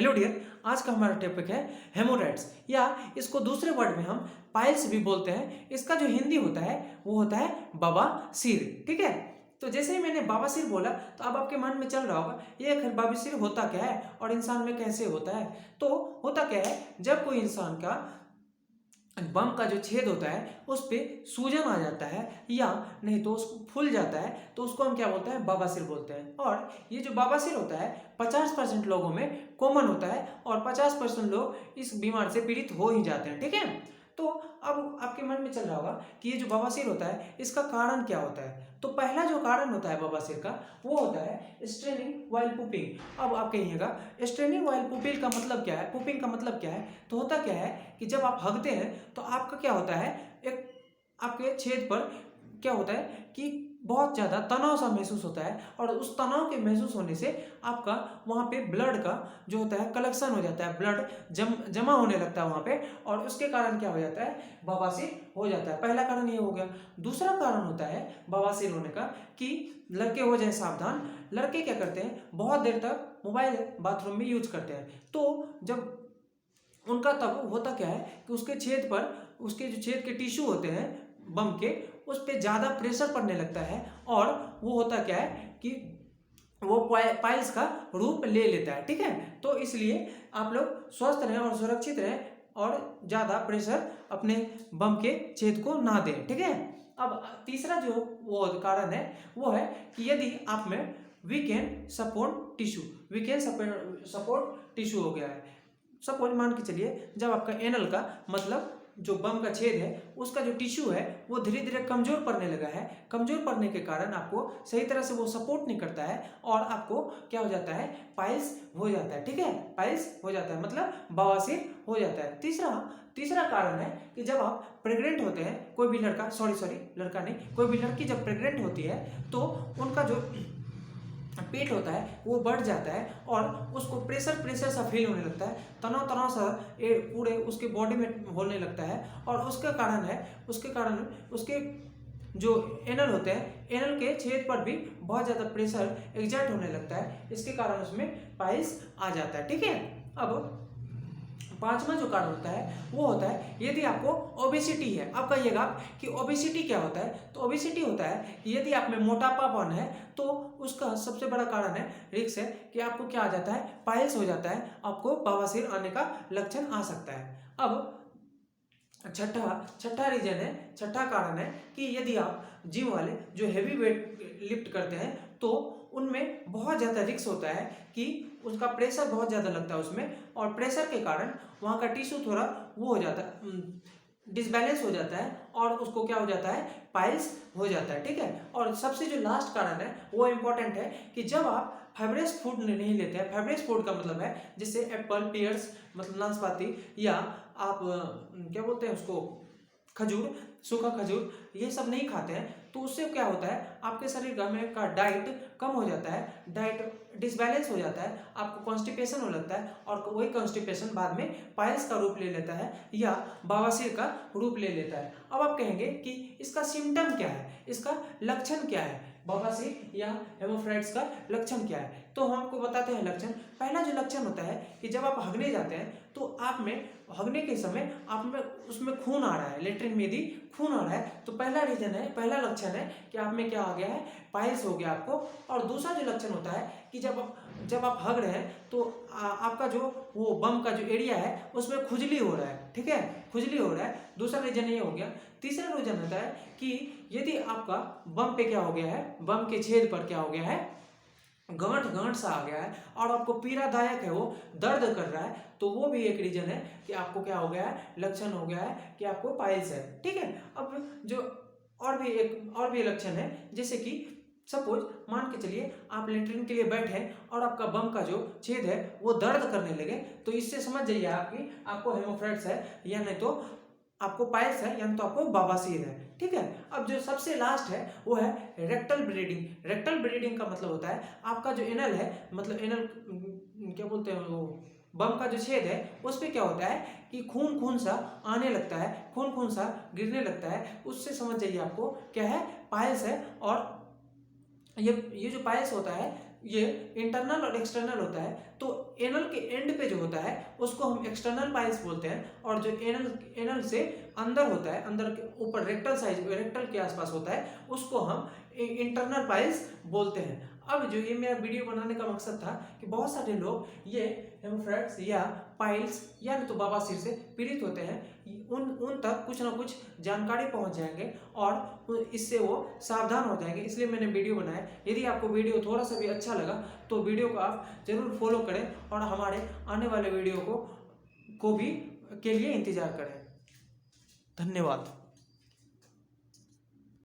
Hello dear, आज का हमारा टॉपिक है हेमोरेट्स या इसको दूसरे वर्ड में हम पाइल्स भी बोलते हैं। इसका जो हिंदी होता है वो होता है बवासीर। ठीक है, तो जैसे ही मैंने बवासीर बोला तो अब आपके मन में चल रहा होगा ये आखिर बवासीर होता क्या है और इंसान में कैसे होता है। तो होता क्या है, जब कोई इंसान का बम का जो छेद होता है उस पे सूजन आ जाता है या नहीं तो उसको फूल जाता है तो उसको हम क्या बोलते हैं, बवासीर बोलते हैं। और ये जो बवासीर होता है 50% लोगों में कॉमन होता है और 50% लोग इस बीमार से पीड़ित हो ही जाते हैं। ठीक है, तो अब आपके मन में चल रहा होगा कि ये जो बवासीर होता है इसका कारण क्या होता है। तो पहला जो कारण होता है बवासीर का वो होता है स्ट्रेनिंग वाइल पुपिंग। अब आप कहिएगा स्ट्रेनिंग वाइल पुपिंग का मतलब क्या है, पुपिंग का मतलब क्या है। तो होता क्या है कि जब आप हगते हैं तो आपका क्या होता है, एक आपके छेद पर क्या होता है कि बहुत ज़्यादा तनाव सा महसूस होता है और उस तनाव के महसूस होने से आपका वहाँ पे ब्लड का जो होता है कलेक्शन हो जाता है, ब्लड जमा होने लगता है वहाँ पे और उसके कारण क्या हो जाता है, बवासीर हो जाता है। पहला कारण ये हो गया। दूसरा कारण होता है बवासीर होने का कि लड़के हो जाए सावधान। लड़के क्या करते हैं, बहुत देर तक मोबाइल बाथरूम में यूज करते हैं। तो जब उनका तब होता क्या है कि उसके छेद पर, उसके जो छेद के टिश्यू होते हैं बम के, उस पर ज़्यादा प्रेशर पड़ने लगता है और वो होता क्या है कि वो पाइल्स का रूप ले लेता है। ठीक है, तो इसलिए आप लोग स्वस्थ रहें और सुरक्षित रहें और ज़्यादा प्रेशर अपने बम के छेद को ना दें। ठीक है, अब तीसरा जो वो कारण है वो है कि यदि आप में weekend support tissue, weekend support tissue हो गया है। सपोज मान के चलिए जब आपका एनल का मतलब जो बम का छेद है उसका जो टिश्यू है वो धीरे धीरे कमजोर पड़ने लगा है। कमजोर पड़ने के कारण आपको सही तरह से वो सपोर्ट नहीं करता है और आपको क्या हो जाता है, पाइल्स हो जाता है। ठीक है, पाइल्स हो जाता है मतलब बवासीर हो जाता है। तीसरा कारण है कि जब आप प्रेग्नेंट होते हैं, कोई भी लड़का सॉरी लड़का नहीं, कोई भी लड़की जब प्रेग्नेंट होती है तो उनका जो पेट होता है वो बढ़ जाता है और उसको प्रेशर सा फील होने लगता है, तनाव सा पूरे उसके बॉडी में होने लगता है और उसके कारण उसके जो एनल होते हैं, एनल के छेद पर भी बहुत ज़्यादा प्रेशर एग्जर्ट होने लगता है। इसके कारण उसमें पाइल्स आ जाता है। ठीक है, अब पांचवा जो कारण होता है वो होता है यदि आपको ओबेसिटी है। आप कहिएगा कि ओबेसिटी क्या होता है, तो ओबेसिटी होता है कि यदि आप में मोटापापन है तो उसका सबसे बड़ा कारण है, रिस्क है कि आपको क्या आ जाता है, पाइल्स हो जाता है, आपको बवासीर आने का लक्षण आ सकता है। अब छठा रीजन है, छठा कारण है कि यदि आप जिम वाले जो हैवी वेट लिफ्ट करते हैं तो उनमें बहुत ज़्यादा रिस्क होता है कि उसका प्रेशर बहुत ज़्यादा लगता है उसमें और प्रेशर के कारण वहाँ का टिश्यू थोड़ा वो हो जाता है, डिसबैलेंस हो जाता है और उसको क्या हो जाता है, पाइल्स हो जाता है। ठीक है, और सबसे जो लास्ट कारण है वो इम्पोर्टेंट है कि जब आप फाइब्रस फूड नहीं लेते हैं। फाइब्रस फूड का मतलब है जैसे एप्पल, पियर्स मतलब नाशपाती, या आप क्या बोलते हैं उसको, खजूर, सूखा खजूर, ये सब नहीं खाते हैं तो उससे क्या होता है, आपके शरीर में का डाइट कम हो जाता है, डाइट डिसबैलेंस हो जाता है, आपको कॉन्स्टिपेशन हो लगता है और वही कॉन्स्टिपेशन बाद में पाइल्स का रूप ले लेता है या बवासीर का रूप ले लेता है। अब आप कहेंगे कि इसका सिम्टम क्या है, इसका लक्षण क्या है, बवासीर या हेमोफ्राइड्स का लक्षण क्या है। तो हम आपको बताते हैं लक्षण। पहला जो लक्षण होता है कि जब आप हगने जाते हैं तो आप में हगने के समय आप में उसमें खून आ रहा है, लेट्रिन में यदि खून आ रहा है तो पहला रीजन है, पहला लक्षण है कि आप में क्या आ गया है, पाइल्स हो गया आपको। और दूसरा जो लक्षण होता है कि जब आप हग रहे हैं तो आपका जो वो बम का जो एरिया है उसमें खुजली हो रहा है। ठीक है, खुजली हो रहा है, दूसरा रीजन ये हो गया। तीसरा रीजन होता है कि यदि आपका बम पे क्या हो गया है, बम के छेद पर क्या हो गया है, गांठ सा आ गया है और आपको पीड़ादायक है, वो दर्द कर रहा है, तो वो भी एक रीजन है कि आपको क्या हो गया है, लक्षण हो गया है कि आपको पाइल्स है। ठीक है, अब जो और भी लक्षण है, जैसे कि सपोज मान के चलिए आप लेटरिन के लिए बैठे और आपका बम का जो छेद है वो दर्द करने लगे, तो इससे समझ जाइए आपको हेमोफ्राइड्स है या नहीं तो आपको पाइल्स है या तो आपको बवासीर है। ठीक है, अब जो सबसे लास्ट है वो है रेक्टल ब्लीडिंग। रेक्टल ब्लीडिंग का मतलब होता है आपका जो एनल है, मतलब एनल क्या बोलते हैं वो बम का जो छेद है उस पर क्या होता है कि खून सा आने लगता है, खून सा गिरने लगता है, उससे समझ जाइए आपको क्या है, पाइल्स है। और ये जो पाइल्स होता है ये इंटरनल और एक्सटर्नल होता है। तो एनल के एंड पे जो होता है उसको हम एक्सटर्नल पाइल्स बोलते हैं, और जो एनल से अंदर होता है, अंदर के ऊपर रेक्टल के आसपास होता है, उसको हम इंटरनल पाइल्स बोलते हैं। अब जो ये मेरा वीडियो बनाने का मकसद था कि बहुत सारे लोग ये हेमोफ्रेक्स या पाइल्स या तो बवासीर से पीड़ित होते हैं, उन तक कुछ ना कुछ जानकारी पहुंच जाएंगे और इससे वो सावधान हो जाएंगे, इसलिए मैंने वीडियो बनाया। यदि आपको वीडियो थोड़ा सा भी अच्छा लगा तो वीडियो को आप जरूर फॉलो करें और हमारे आने वाले वीडियो को भी के लिए इंतजार करें। धन्यवाद।